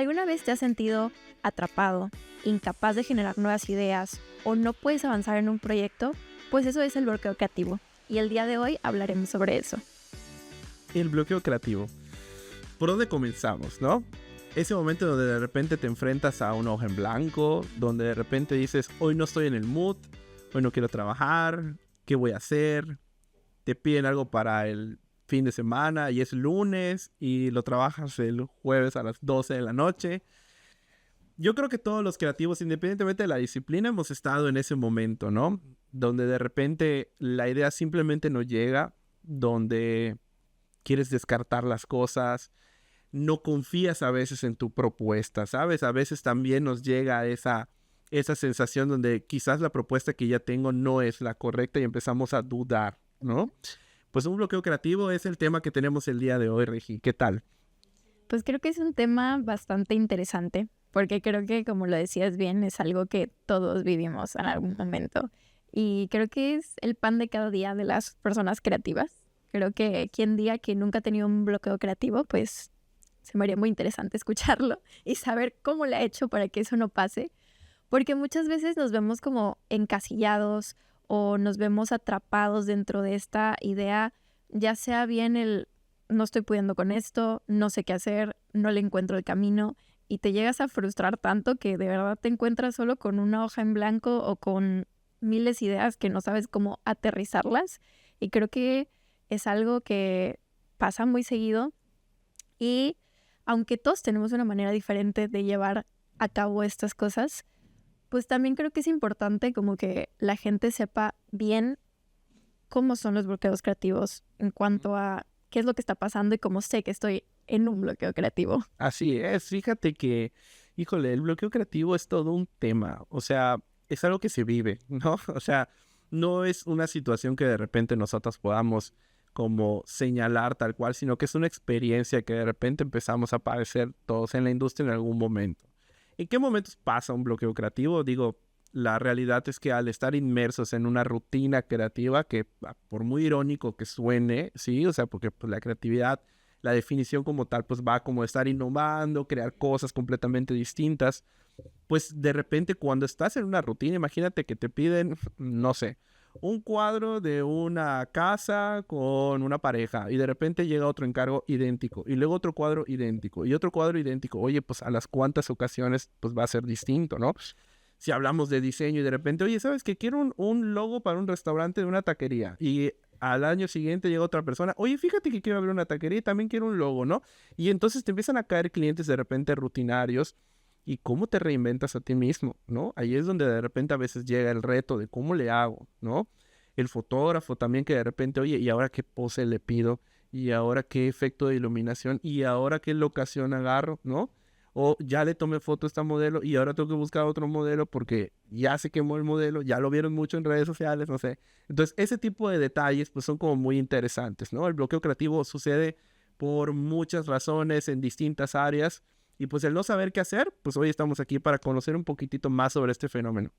¿Alguna vez te has sentido atrapado, incapaz de generar nuevas ideas o no puedes avanzar en un proyecto? Pues eso es el bloqueo creativo y el día de hoy hablaremos sobre eso. El bloqueo creativo. ¿Por dónde comenzamos, no? Ese momento donde de repente te enfrentas a una hoja en blanco, donde de repente dices, hoy no estoy en el mood, hoy no quiero trabajar, ¿qué voy a hacer? Te piden algo para el fin de semana y es lunes y lo trabajas el jueves a las 12 de la noche. Yo creo que todos los creativos, independientemente de la disciplina, hemos estado en ese momento, ¿no? Donde de repente la idea simplemente no llega, donde quieres descartar las cosas, no confías a veces en tu propuesta, ¿sabes? A veces también nos llega esa sensación donde quizás la propuesta que ya tengo no es la correcta y empezamos a dudar, ¿no? Pues un bloqueo creativo es el tema que tenemos el día de hoy, Regi. ¿Qué tal? Pues creo que es un tema bastante interesante porque creo que, como lo decías bien, es algo que todos vivimos en algún momento y creo que es el pan de cada día de las personas creativas. Creo que quien diga que nunca ha tenido un bloqueo creativo, pues se me haría muy interesante escucharlo y saber cómo le ha hecho para que eso no pase, porque muchas veces nos vemos como encasillados o nos vemos atrapados dentro de esta idea, ya sea bien el no estoy pudiendo con esto, no sé qué hacer, no le encuentro el camino y te llegas a frustrar tanto que de verdad te encuentras solo con una hoja en blanco o con miles de ideas que no sabes cómo aterrizarlas, y creo que es algo que pasa muy seguido. Y aunque todos tenemos una manera diferente de llevar a cabo estas cosas, pues también creo que es importante como que la gente sepa bien cómo son los bloqueos creativos en cuanto a qué es lo que está pasando y cómo sé que estoy en un bloqueo creativo. Así es, fíjate que, híjole, el bloqueo creativo es todo un tema, o sea, es algo que se vive, ¿no? O sea, no es una situación que de repente nosotros podamos como señalar tal cual, sino que es una experiencia que de repente empezamos a padecer todos en la industria en algún momento. ¿En qué momentos pasa un bloqueo creativo? Digo, la realidad es que al estar inmersos en una rutina creativa, que por muy irónico que suene, sí, o sea, porque pues, la creatividad, la definición como tal, pues va como estar innovando, crear cosas completamente distintas, pues de repente cuando estás en una rutina, imagínate que te piden, no sé, un cuadro de una casa con una pareja y de repente llega otro encargo idéntico y luego otro cuadro idéntico y otro cuadro idéntico. Oye, pues a las cuantas ocasiones pues va a ser distinto, ¿no? Si hablamos de diseño y de repente, oye, ¿sabes qué? Quiero un logo para un restaurante de una taquería y al año siguiente llega otra persona, oye, fíjate que quiero abrir una taquería y también quiero un logo, ¿no? Y entonces te empiezan a caer clientes de repente rutinarios. ¿Y cómo te reinventas a ti mismo, no? Ahí es donde de repente a veces llega el reto de cómo le hago, ¿no? El fotógrafo también que de repente, oye, ¿y ahora qué pose le pido? ¿Y ahora qué efecto de iluminación? ¿Y ahora qué locación agarro, no? O ya le tomé foto a esta modelo y ahora tengo que buscar otro modelo porque ya se quemó el modelo, ya lo vieron mucho en redes sociales, no sé. Entonces, ese tipo de detalles pues son como muy interesantes, ¿no? El bloqueo creativo sucede por muchas razones en distintas áreas. Y pues el no saber qué hacer, pues hoy estamos aquí para conocer un poquitito más sobre este fenómeno.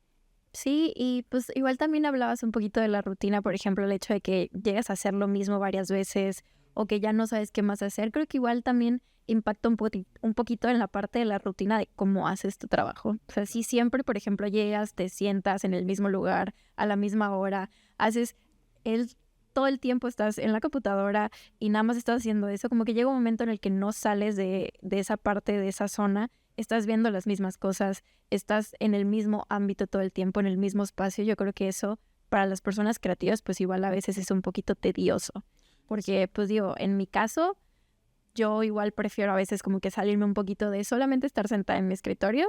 Sí, y pues igual también hablabas un poquito de la rutina, por ejemplo, el hecho de que llegas a hacer lo mismo varias veces o que ya no sabes qué más hacer. Creo que igual también impacta un poquito en la parte de la rutina de cómo haces tu trabajo. O sea, si siempre, por ejemplo, llegas, te sientas en el mismo lugar, a la misma hora, haces el, todo el tiempo estás en la computadora y nada más estás haciendo eso, como que llega un momento en el que no sales de esa parte, de esa zona, estás viendo las mismas cosas, estás en el mismo ámbito todo el tiempo, en el mismo espacio. Yo creo que eso para las personas creativas pues igual a veces es un poquito tedioso, porque pues digo, en mi caso yo igual prefiero a veces como que salirme un poquito de solamente estar sentada en mi escritorio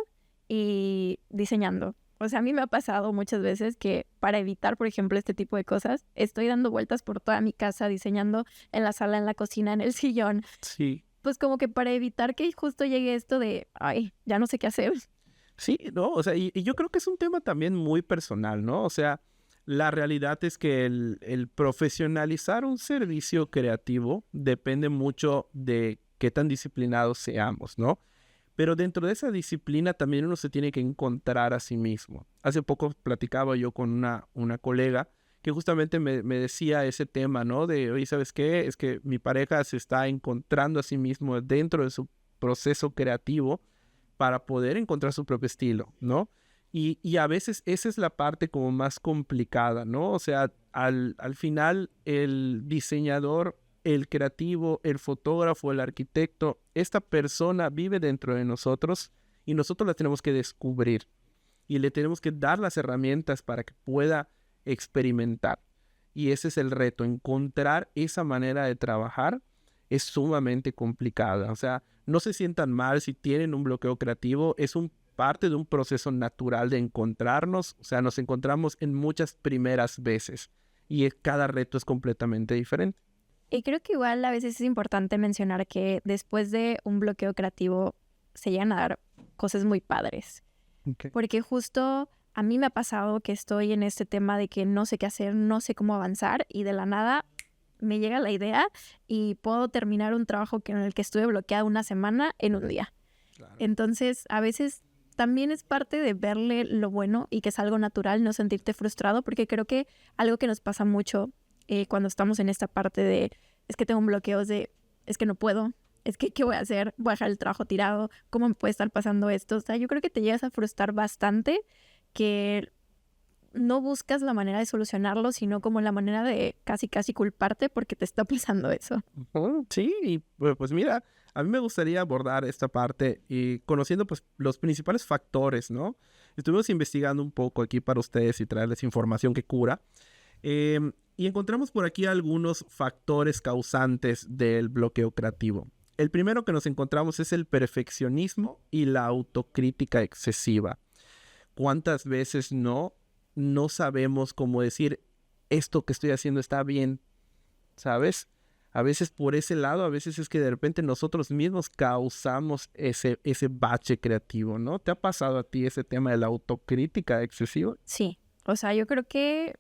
y diseñando. O sea, a mí me ha pasado muchas veces que para evitar, por ejemplo, este tipo de cosas, estoy dando vueltas por toda mi casa, diseñando en la sala, en la cocina, en el sillón, Sí, pues como que para evitar que justo llegue esto de, ay, ya no sé qué hacer. sí, ¿no? O sea, y yo creo que es un tema también muy personal, ¿no? O sea, la realidad es que el profesionalizar un servicio creativo depende mucho de qué tan disciplinados seamos, ¿no? Pero dentro de esa disciplina también uno se tiene que encontrar a sí mismo. Hace poco platicaba yo con una colega que justamente me decía ese tema, ¿no? De, oye, ¿sabes qué? Es que mi pareja se está encontrando a sí mismo dentro de su proceso creativo para poder encontrar su propio estilo, ¿no? Y a veces esa es la parte como más complicada, ¿no? O sea, al final el diseñador, el creativo, el fotógrafo, el arquitecto, esta persona vive dentro de nosotros y nosotros la tenemos que descubrir y le tenemos que dar las herramientas para que pueda experimentar. Y ese es el reto, encontrar esa manera de trabajar es sumamente complicada. O sea, no se sientan mal si tienen un bloqueo creativo, es parte de un proceso natural de encontrarnos. O sea, nos encontramos en muchas primeras veces y cada reto es completamente diferente. Y creo que igual a veces es importante mencionar que después de un bloqueo creativo se llegan a dar cosas muy padres. Okay. Porque justo a mí me ha pasado que estoy en este tema de que no sé qué hacer, no sé cómo avanzar y de la nada me llega la idea y puedo terminar un trabajo en el que estuve bloqueada una semana en un día. Claro. Entonces, a veces también es parte de verle lo bueno y que es algo natural, no sentirte frustrado, porque creo que algo que nos pasa mucho cuando estamos en esta parte de es que tengo un bloqueo, es que no puedo, es que ¿qué voy a hacer? Voy a dejar el trabajo tirado, ¿cómo me puede estar pasando esto? O sea, yo creo que te llegas a frustrar bastante, que no buscas la manera de solucionarlo, sino como la manera de casi culparte porque te está pasando eso. Sí, y pues mira, a mí me gustaría abordar esta parte y conociendo pues los principales factores, ¿no? Estuvimos investigando un poco aquí para ustedes y traerles información que cura. Y encontramos por aquí algunos factores causantes del bloqueo creativo. El primero que nos encontramos es el perfeccionismo y la autocrítica excesiva. ¿Cuántas veces no sabemos cómo decir esto que estoy haciendo está bien? ¿Sabes? A veces por ese lado, a veces es que de repente nosotros mismos causamos ese bache creativo, ¿no? ¿Te ha pasado a ti ese tema de la autocrítica excesiva? Sí, o sea, yo creo que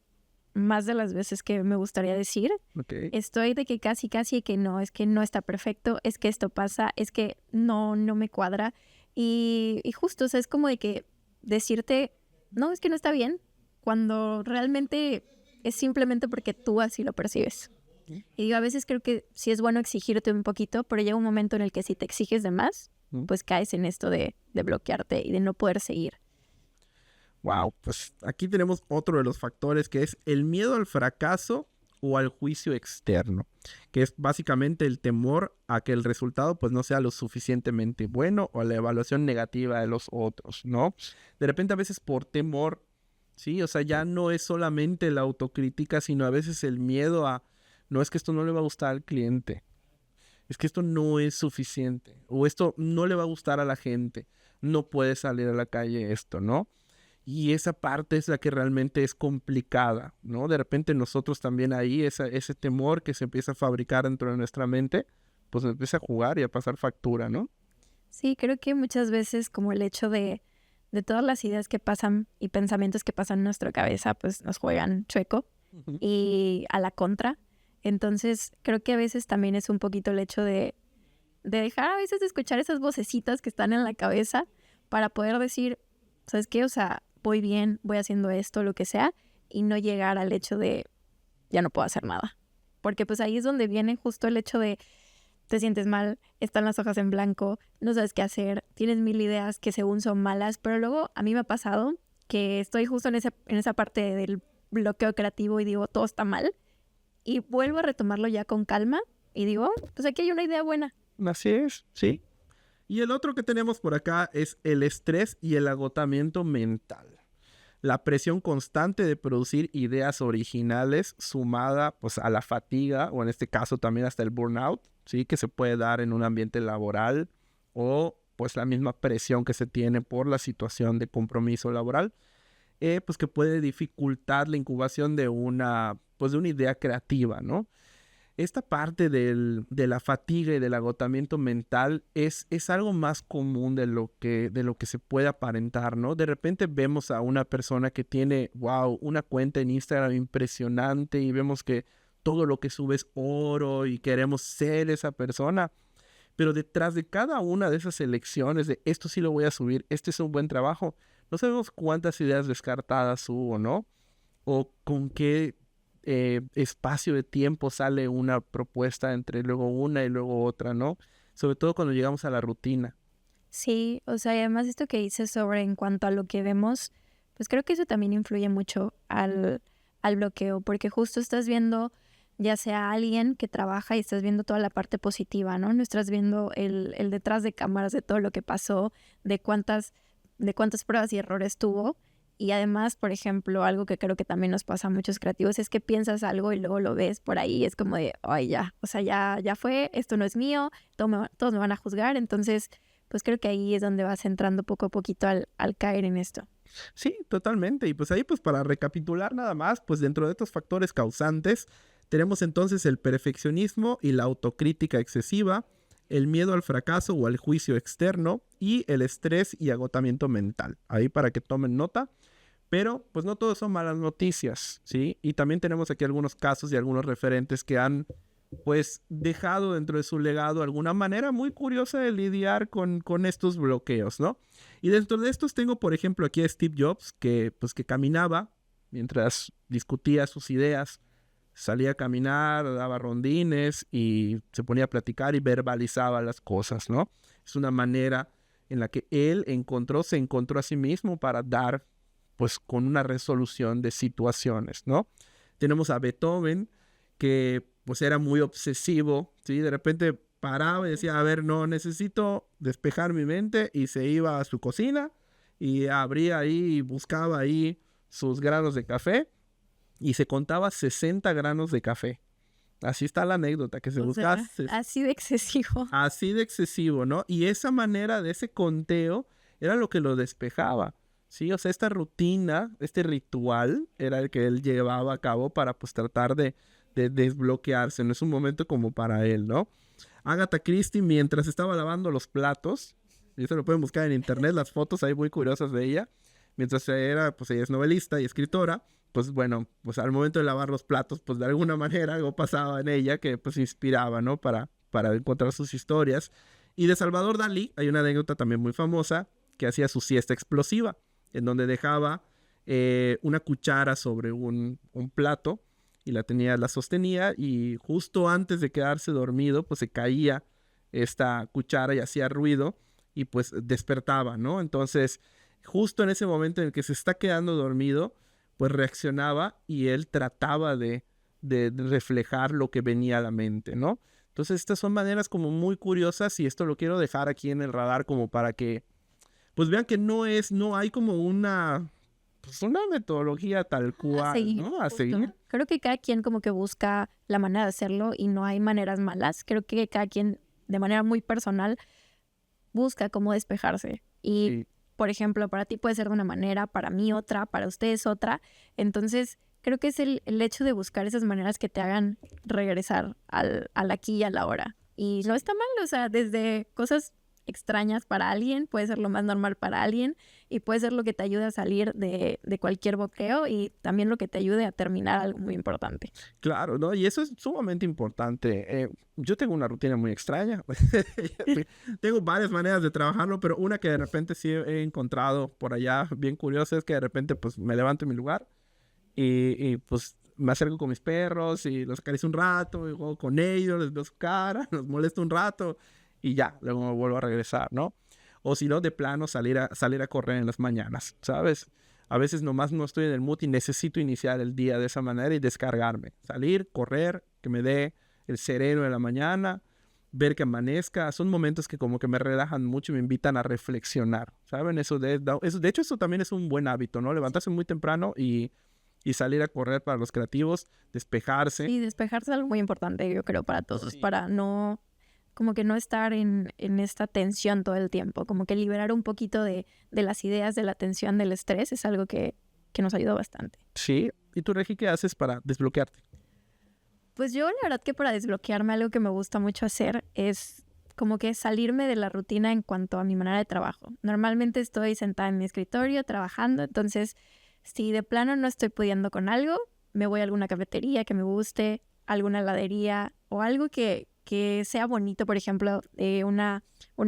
más de las veces que me gustaría decir, Okay. estoy de que casi que no, es que no está perfecto, es que esto pasa, es que no me cuadra. Y justo, o sea, es como de que decirte, no, es que no está bien, cuando realmente es simplemente porque tú así lo percibes. Y digo, a veces creo que sí es bueno exigirte un poquito, pero llega un momento en el que si te exiges de más, pues caes en esto de bloquearte y de no poder seguir. Wow, pues aquí tenemos otro de los factores que es el miedo al fracaso o al juicio externo, que es básicamente el temor a que el resultado pues no sea lo suficientemente bueno o la evaluación negativa de los otros, ¿no? De repente a veces por temor, sí, o sea, ya no es solamente la autocrítica, sino a veces el miedo a, no es que esto no le va a gustar al cliente, es que esto no es suficiente o esto no le va a gustar a la gente, no puede salir a la calle esto, ¿no? Y esa parte es la que realmente es complicada, ¿no? De repente nosotros también ahí, ese temor que se empieza a fabricar dentro de nuestra mente, pues empieza a jugar y a pasar factura, ¿no? Sí, creo que muchas veces como el hecho de todas las ideas que pasan y pensamientos que pasan en nuestra cabeza, pues nos juegan chueco y a la contra. Entonces creo que a veces también es un poquito el hecho de dejar a veces de escuchar esas vocecitas que están en la cabeza para poder decir, ¿sabes qué? O sea, voy bien, voy haciendo esto, lo que sea, y no llegar al hecho de ya no puedo hacer nada. Porque pues ahí es donde viene justo el hecho de te sientes mal, están las hojas en blanco, no sabes qué hacer, tienes mil ideas que según son malas, pero luego a mí me ha pasado que estoy justo en esa parte del bloqueo creativo y digo, todo está mal, y vuelvo a retomarlo ya con calma y digo, pues aquí hay una idea buena. Así es, sí. Y el otro que tenemos por acá es el estrés y el agotamiento mental. La presión constante de producir ideas originales sumada pues a la fatiga o en este caso también hasta el burnout, ¿sí? Que se puede dar en un ambiente laboral o pues la misma presión que se tiene por la situación de compromiso laboral, pues que puede dificultar la incubación de una idea creativa, ¿no? Esta parte de la fatiga y del agotamiento mental es algo más común de lo que se puede aparentar, ¿no? De repente vemos a una persona que tiene, wow, una cuenta en Instagram impresionante y vemos que todo lo que sube es oro y queremos ser esa persona. Pero detrás de cada una de esas elecciones de esto sí lo voy a subir, este es un buen trabajo, no sabemos cuántas ideas descartadas hubo, ¿no? O con qué espacio de tiempo sale una propuesta entre luego una y luego otra, ¿no? Sobre todo cuando llegamos a la rutina. Sí, o sea, y además esto que dices sobre en cuanto a lo que vemos, pues creo que eso también influye mucho al bloqueo, porque justo estás viendo ya sea alguien que trabaja y estás viendo toda la parte positiva, ¿no? No estás viendo el detrás de cámaras de todo lo que pasó, de cuántas pruebas y errores tuvo. Y además, por ejemplo, algo que creo que también nos pasa a muchos creativos es que piensas algo y luego lo ves por ahí y es como de, ay, ya, o sea, ya fue, esto no es mío, todos me van a juzgar, entonces pues creo que ahí es donde vas entrando poco a poquito al caer en esto. Sí, totalmente. Y pues ahí, pues para recapitular nada más, pues dentro de estos factores causantes, tenemos entonces el perfeccionismo y la autocrítica excesiva, el miedo al fracaso o al juicio externo y el estrés y agotamiento mental. Ahí para que tomen nota. Pero pues no todos son malas noticias, ¿sí? Y también tenemos aquí algunos casos y algunos referentes que han pues dejado dentro de su legado alguna manera muy curiosa de lidiar con estos bloqueos, ¿no? Y dentro de estos tengo, por ejemplo, aquí a Steve Jobs, que pues que caminaba mientras discutía sus ideas, salía a caminar, daba rondines y se ponía a platicar y verbalizaba las cosas, ¿no? Es una manera en la que él se encontró a sí mismo para dar pues con una resolución de situaciones, ¿no? Tenemos a Beethoven, que pues era muy obsesivo, ¿sí? De repente paraba y decía, a ver, no, necesito despejar mi mente, y se iba a su cocina y abría ahí y buscaba ahí sus granos de café y se contaba 60 granos de café. Así está la anécdota, que se O buscaba sea, así de excesivo. así de excesivo, ¿no? Y esa manera de ese conteo era lo que lo despejaba, ¿sí? O sea, esta rutina, este ritual era el que él llevaba a cabo para pues tratar de desbloquearse. No es un momento como para él, ¿no? Agatha Christie, mientras estaba lavando los platos, y eso lo pueden buscar en internet, las fotos ahí muy curiosas de ella, mientras pues ella es novelista y escritora, pues bueno, pues al momento de lavar los platos, pues de alguna manera algo pasaba en ella que pues inspiraba, ¿no? Para encontrar sus historias. Y de Salvador Dalí hay una anécdota también muy famosa, que hacía su siesta explosiva, en donde dejaba una cuchara sobre un plato y la sostenía, y justo antes de quedarse dormido, pues se caía esta cuchara y hacía ruido y pues despertaba, ¿no? Entonces, justo en ese momento en el que se está quedando dormido, pues reaccionaba y él trataba de reflejar lo que venía a la mente, ¿no? Entonces, estas son maneras como muy curiosas, y esto lo quiero dejar aquí en el radar como para que pues vean que no hay como pues una metodología tal A cual, seguir, ¿no? A justo. seguir. Creo que cada quien como que busca la manera de hacerlo y no hay maneras malas. Creo que cada quien de manera muy personal busca cómo despejarse. Y, Sí, por ejemplo, para ti puede ser de una manera, para mí otra, para ustedes otra. Entonces, creo que es el hecho de buscar esas maneras que te hagan regresar al aquí y a la hora. Y no está mal, o sea, desde cosas extrañas para alguien, puede ser lo más normal para alguien y puede ser lo que te ayude a salir de cualquier bloqueo y también lo que te ayude a terminar algo muy importante. claro, ¿no? Y eso es sumamente importante. Yo tengo una rutina muy extraña. Tengo varias maneras de trabajarlo, pero una que de repente sí he encontrado por allá bien curiosa es que de repente pues me levanto en mi lugar y pues me acerco con mis perros y los acaricio un rato, y juego con ellos, les veo su cara, los molesto un rato y ya, luego me vuelvo a regresar, ¿no? O si no, de plano salir a correr en las mañanas, ¿sabes? A veces nomás no estoy en el mood y necesito iniciar el día de esa manera y descargarme. Salir, correr, que me dé el sereno de la mañana, ver que amanezca. Son momentos que como que me relajan mucho y me invitan a reflexionar, ¿saben? De hecho, eso también es un buen hábito, ¿no? Levantarse muy temprano y salir a correr para los creativos, despejarse. Sí, despejarse es algo muy importante, yo creo, para todos, Sí. para no, como que no estar en esta tensión todo el tiempo, como que liberar un poquito de las ideas, de la tensión, del estrés, es algo que nos ayuda bastante. Sí. ¿Y tú, Regi, qué haces para desbloquearte? Pues yo la verdad que para desbloquearme algo que me gusta mucho hacer es como que salirme de la rutina en cuanto a mi manera de trabajo. Normalmente estoy sentada en mi escritorio trabajando, entonces si de plano no estoy pudiendo con algo, me voy a alguna cafetería que me guste, alguna heladería o algo que sea bonito, por ejemplo, una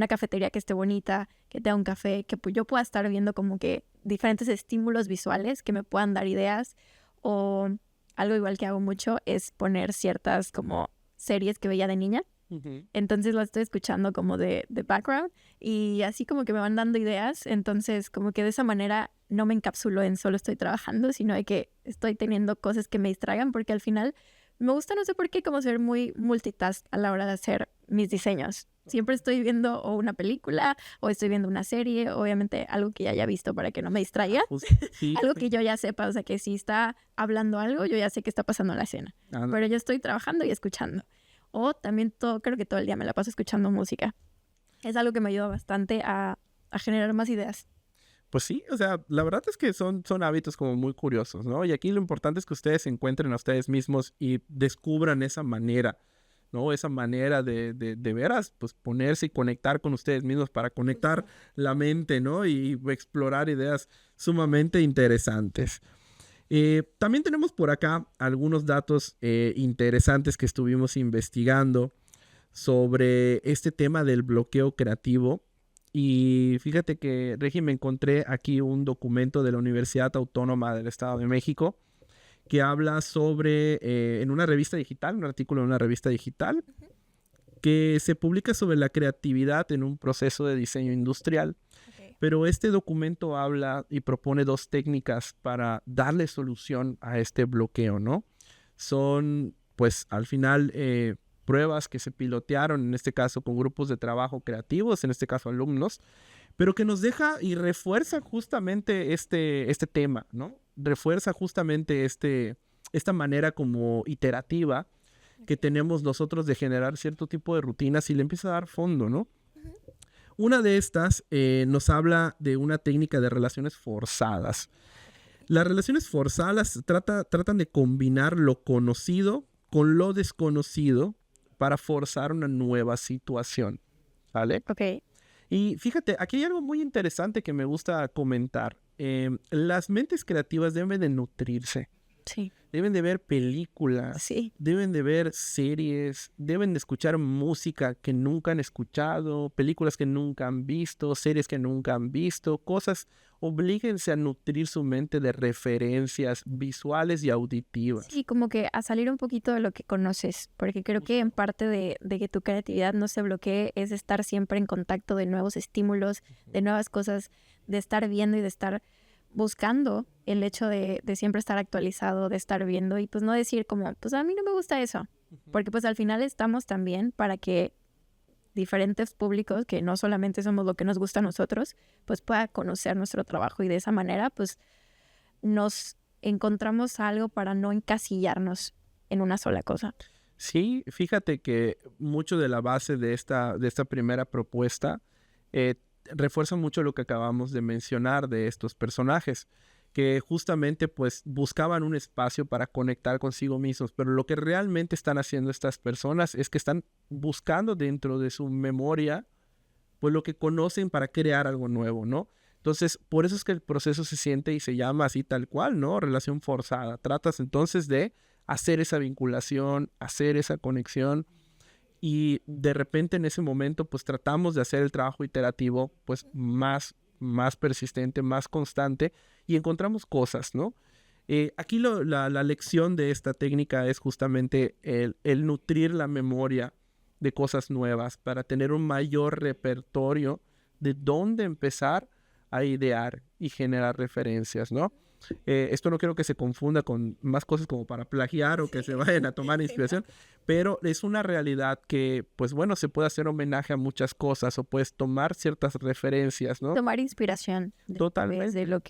cafetería que esté bonita, que tenga un café, que yo pueda estar viendo como que diferentes estímulos visuales que me puedan dar ideas o algo igual que hago mucho es poner ciertas como series que veía de niña Ujú. Entonces la estoy escuchando como de background y así como que me van dando ideas. Entonces como que de esa manera no me encapsulo en solo estoy trabajando, sino de que estoy teniendo cosas que me distraigan porque al final me gusta, no sé por qué, como ser muy multitask a la hora de hacer mis diseños. Siempre estoy viendo o una película o estoy viendo una serie, obviamente algo que ya haya visto para que no me distraiga, Sí, algo que yo ya sepa, o sea que si está hablando algo, yo ya sé que está pasando en la escena, anda. pero yo estoy trabajando y escuchando. O también creo que todo el día me la paso escuchando música. Es algo que me ayuda bastante a generar más ideas. Pues sí, o sea, la verdad es que son hábitos como muy curiosos, ¿no? Y aquí lo importante es que ustedes se encuentren a ustedes mismos y descubran esa manera, ¿no? Esa manera de veras, pues ponerse y conectar con ustedes mismos para conectar la mente, ¿no? Y explorar ideas sumamente interesantes. También tenemos por acá algunos datos interesantes que estuvimos investigando sobre este tema del bloqueo creativo. Y fíjate que, Regi, me encontré aquí un documento de la Universidad Autónoma del Estado de México que habla sobre, en una revista digital, un artículo en una revista digital, que se publica sobre la creatividad en un proceso de diseño industrial. Okay. Pero este documento habla y propone dos técnicas para darle solución a este bloqueo, ¿no? Son, pues, al final, pruebas que se pilotearon, en este caso con grupos de trabajo creativos, en este caso alumnos, pero que nos deja y refuerza justamente este tema, ¿no? Refuerza justamente esta manera como iterativa que tenemos nosotros de generar cierto tipo de rutinas y le empieza a dar fondo, ¿no? Una de estas nos habla de una técnica de relaciones forzadas. Las relaciones forzadas tratan de combinar lo conocido con lo desconocido para forzar una nueva situación, ¿vale? Ok. Y fíjate, aquí hay algo muy interesante que me gusta comentar. Las mentes creativas deben de nutrirse, Sí. deben de ver películas, Sí. deben de ver series, deben de escuchar música que nunca han escuchado, películas que nunca han visto, series que nunca han visto, cosas. Oblíguense a nutrir su mente de referencias visuales y auditivas. Sí, como que a salir un poquito de lo que conoces, porque creo que en parte de que tu creatividad no se bloquee es estar siempre en contacto de nuevos estímulos, de nuevas cosas, de estar viendo y de estar buscando el hecho de siempre estar actualizado, de estar viendo y pues no decir como, pues a mí no me gusta eso, porque pues al final estamos también para que diferentes públicos, que no solamente somos lo que nos gusta a nosotros, pues pueda conocer nuestro trabajo y de esa manera pues nos encontramos algo para no encasillarnos en una sola cosa. Sí, fíjate que mucho de la base de esta primera propuesta refuerza mucho lo que acabamos de mencionar de estos personajes, que justamente pues buscaban un espacio para conectar consigo mismos, pero lo que realmente están haciendo estas personas es que están buscando dentro de su memoria pues lo que conocen para crear algo nuevo, ¿no? Entonces, por eso es que el proceso se siente y se llama así tal cual, ¿no? Relación forzada. Tratas entonces de hacer esa vinculación, hacer esa conexión y de repente en ese momento pues tratamos de hacer el trabajo iterativo pues más persistente, más constante y encontramos cosas, ¿no? Aquí la lección de esta técnica es justamente el nutrir la memoria de cosas nuevas para tener un mayor repertorio de dónde empezar a idear y generar referencias, ¿no? Esto no quiero que se confunda con más cosas como para plagiar o que se vayan a tomar inspiración, pero es una realidad que, pues bueno, se puede hacer homenaje a muchas cosas o puedes tomar ciertas referencias, ¿no? Tomar inspiración Totalmente. de lo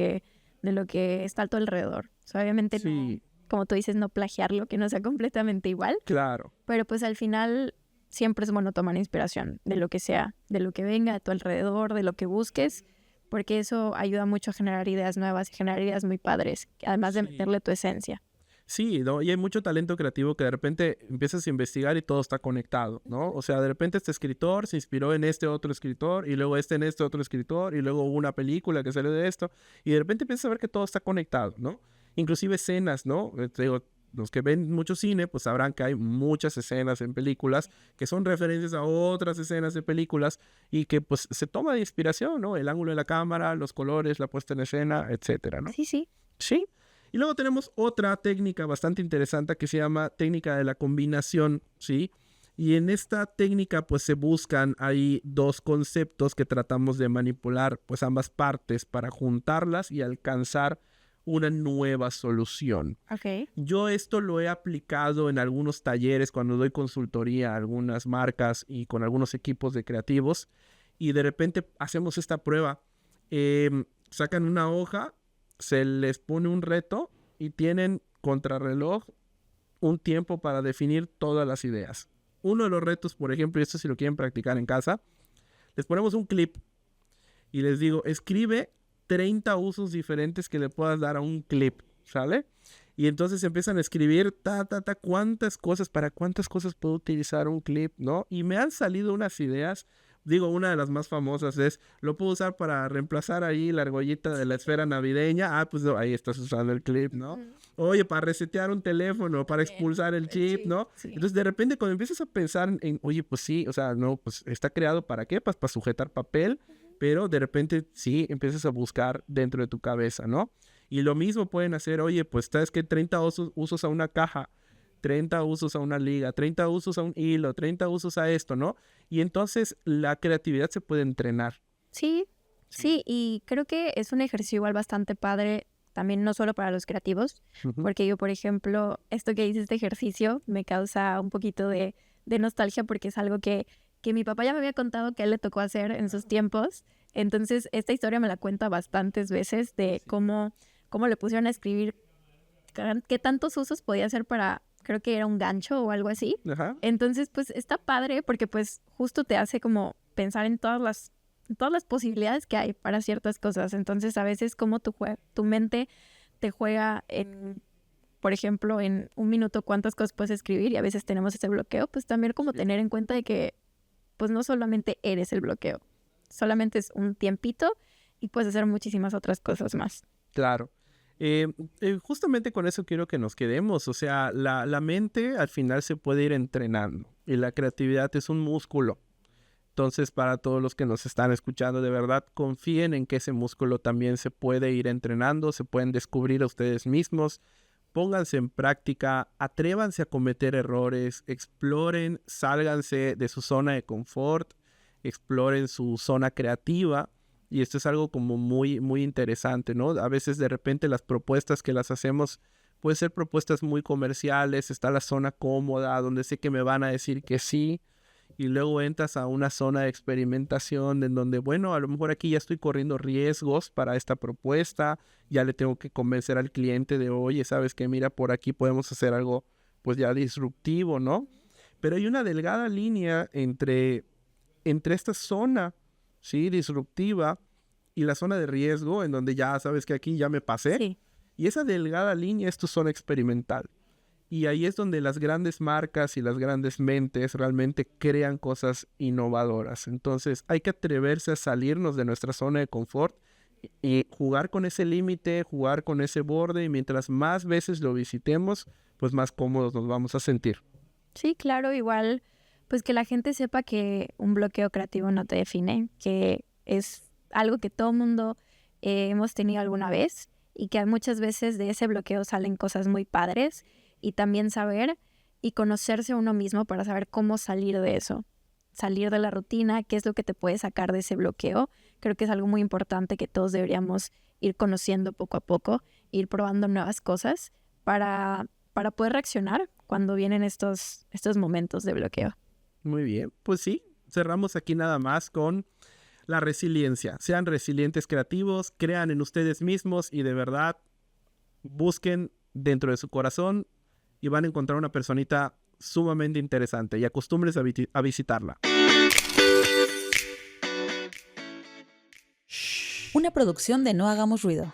que está a tu alrededor. O sea, obviamente Sí, no, como tú dices, no plagiarlo, que no sea completamente igual, claro. pero pues al final siempre es bueno tomar inspiración de lo que sea, de lo que venga a tu alrededor, de lo que busques, porque eso ayuda mucho a generar ideas nuevas y generar ideas muy padres, además de Sí. meterle tu esencia. Sí, ¿no? Y hay mucho talento creativo que de repente empiezas a investigar y todo está conectado, ¿no? O sea, de repente este escritor se inspiró en este otro escritor y luego este en este otro escritor y luego hubo una película que salió de esto y de repente empiezas a ver que todo está conectado, ¿no? Inclusive escenas, ¿no? Te digo, los que ven mucho cine pues sabrán que hay muchas escenas en películas que son referencias a otras escenas de películas y que pues se toma de inspiración, ¿no? El ángulo de la cámara, los colores, la puesta en escena, etcétera, ¿no? Sí, sí. Sí. Y luego tenemos otra técnica bastante interesante que se llama técnica de la combinación, ¿sí? Y en esta técnica pues se buscan ahí dos conceptos que tratamos de manipular pues ambas partes para juntarlas y alcanzar una nueva solución. Ok. Yo esto lo he aplicado en algunos talleres cuando doy consultoría a algunas marcas y con algunos equipos de creativos y de repente hacemos esta prueba. Sacan una hoja, se les pone un reto y tienen contrarreloj un tiempo para definir todas las ideas. Uno de los retos, por ejemplo, y esto si lo quieren practicar en casa, les ponemos un clip y les digo, escribe 30 usos diferentes que le puedas dar a un clip, ¿sale? Y entonces empiezan a escribir, cuántas cosas puedo utilizar un clip, ¿no? Y me han salido unas ideas. Digo, una de las más famosas es, lo puedo usar para reemplazar ahí la argollita de la esfera navideña. Ah, pues no, ahí estás usando el clip, ¿no? Oye, para resetear un teléfono, para expulsar el chip, ¿no? Sí. Entonces, de repente, cuando empiezas a pensar en, oye, pues sí, o sea, no, pues está creado ¿para qué? Pues para sujetar papel, pero de repente sí empiezas a buscar dentro de tu cabeza, ¿no? Y lo mismo pueden hacer, oye, pues sabes que 30 usos a una caja, 30 usos a una liga, 30 usos a un hilo, 30 usos a esto, ¿no? Y entonces la creatividad se puede entrenar. Sí, y creo que es un ejercicio igual bastante padre, también no solo para los creativos, porque yo, por ejemplo, esto que hice, este ejercicio, me causa un poquito de nostalgia porque es algo que mi papá ya me había contado que a él le tocó hacer en sus tiempos. Entonces, esta historia me la cuenta bastantes veces de cómo le pusieron a escribir qué tantos usos podía hacer para, creo que era un gancho o algo así. Ajá. Entonces, pues está padre porque pues justo te hace como pensar en todas las posibilidades que hay para ciertas cosas. Entonces, a veces como tu mente te juega en, por ejemplo, en un minuto cuántas cosas puedes escribir y a veces tenemos ese bloqueo, pues también como tener en cuenta de que pues no solamente eres el bloqueo, solamente es un tiempito y puedes hacer muchísimas otras cosas más. Claro. Justamente con eso quiero que nos quedemos. O sea, la mente al final se puede ir entrenando y la creatividad es un músculo. Entonces, para todos los que nos están escuchando, de verdad, confíen en que ese músculo también se puede ir entrenando, se pueden descubrir a ustedes mismos. Pónganse en práctica, atrévanse a cometer errores, exploren, sálganse de su zona de confort, exploren su zona creativa. Y esto es algo como muy, muy interesante, ¿no? A veces de repente las propuestas que las hacemos pueden ser propuestas muy comerciales, está la zona cómoda donde sé que me van a decir que sí. Y luego entras a una zona de experimentación en donde, bueno, a lo mejor aquí ya estoy corriendo riesgos para esta propuesta, ya le tengo que convencer al cliente de, oye, ¿sabes qué? Mira, por aquí podemos hacer algo pues ya disruptivo, ¿no? Pero hay una delgada línea entre esta zona, ¿sí? Disruptiva y la zona de riesgo en donde ya sabes que aquí ya me pasé. Sí. Y esa delgada línea es tu zona experimental. Y ahí es donde las grandes marcas y las grandes mentes realmente crean cosas innovadoras. Entonces hay que atreverse a salirnos de nuestra zona de confort y jugar con ese límite, jugar con ese borde. Y mientras más veces lo visitemos, pues más cómodos nos vamos a sentir. Sí, claro, igual, pues que la gente sepa que un bloqueo creativo no te define, que es algo que todo mundo hemos tenido alguna vez y que muchas veces de ese bloqueo salen cosas muy padres. Y también saber y conocerse a uno mismo para saber cómo salir de eso, salir de la rutina, qué es lo que te puede sacar de ese bloqueo. Creo que es algo muy importante que todos deberíamos ir conociendo poco a poco, ir probando nuevas cosas para poder reaccionar cuando vienen estos momentos de bloqueo. Muy bien, pues sí, cerramos aquí nada más con la resiliencia. Sean resilientes creativos, crean en ustedes mismos y de verdad busquen dentro de su corazón y van a encontrar una personita sumamente interesante y acostúmbrense a visitarla. Una producción de No Hagamos Ruido.